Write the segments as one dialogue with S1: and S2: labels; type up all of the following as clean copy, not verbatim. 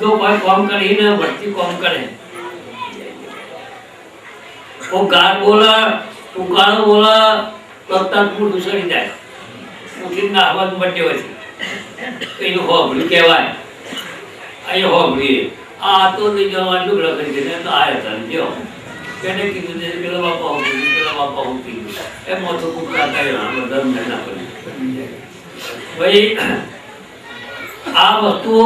S1: जो कोई काम करे ना बढ़ती काम करे वो गार बोला पुकार बोला तब तक दूसरी जाए उठीन ना आवाज बटे होती एनु होबड़ी कहेवाय आई होबड़ी आ तो नहीं जवान लुगड़ा કરી દે તો આયા હતા જો કેને કીધું છે પેલા બાપા હું કીધું એ મોટો કુકડા કાઢ્યો આ ધર્મ ના કરી ભાઈ આ વસ્તુ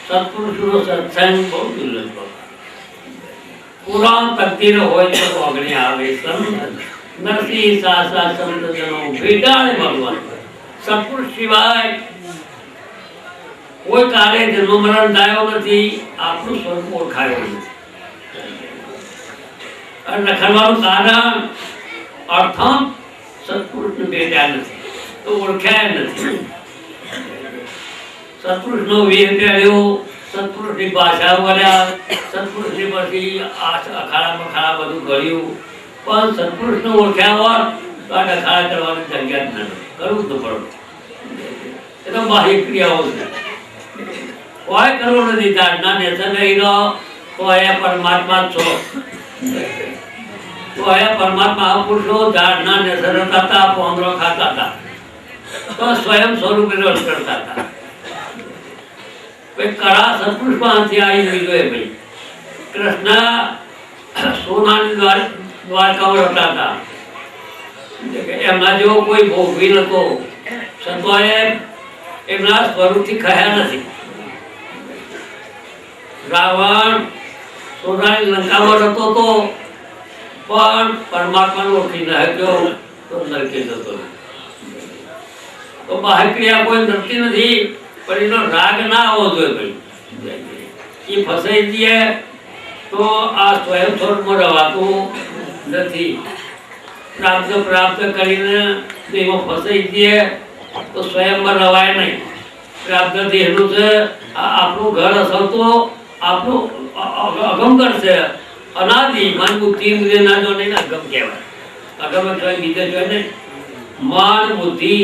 S1: સત્પુરુષનો સત્સંગ બહુ દુર્લભ પુરાણ તકદીર હોય તો અગ્નિ આવે સંત નરસિંહ સાસા સંત જનો ભેટાણે ભગવાન સત્પુરુષ સિવાય કોઈ કાલે જન્મ મરણ થયો નથી આપણું સ્વરૂપ ઓળખાયો નથી અને લખવાનું કારણ અર્થાત સત્પુરુષને ભેટ્યા નથી તો ઓળખાયા નથી સત્પુરુષનો વેહ પહેર્યો સત્પુરુષની ભાષા બોલ્યા સત્પુરુષની પછી અખાડા બખાડા બધું કર્યું પણ સત્પુરુષને ઓળખ્યા હોત તો આ અખાડા કરવાની જગ્યા જ નથી કરવું તો પડે એ તો બાહ્ય ક્રિયાઓ છે કોઈ કરવું નથી જાણના નેતા નહીં તો એ પરમાત્મા છો તો એ પરમાત્મા પુરુષો જાણના નેસર હતા પોંદરો ખાતા હતા તો સ્વયં સ્વરૂપે રસ કરતા હતા કળા સત્પુરુષમાંથી આવી રહી જોઈએ ભાઈ કૃષ્ણ સોનાની દ્વારકાઓ રમતા હતા એમના જેવો કોઈ ભોગવી નતો સંતોએ એમના સ્વરૂપથી કહ્યા નથી રાવણ સોનાની લંકામાં રહેતો હતો પણ પરમાત્માને ઓળખી ન શક્યો તો નરકે જતો તો બાહ્યક્રિયા કોઈ નડતી નથી પણ એનો રાગ ના આવવો જોઈએ ભાઈ એ ફસાઈ જઈએ તો આ સ્વયં સ્વરૂપમાં રહેવાતું નથી પ્રાપ્ત કરીને એમાં ફસાઈ જઈએ તો સ્વયંમાં રવાય નહીં પ્રાપ્ત દેહનું છે આપણું ઘર હશે તો આપણું અગમ કરશે અનાદિ મન બુદ્ધિ મુજે ના જો નહીં અગમ કહેવાય અગમ બીજે જોઈએ નહીં મન બુદ્ધિ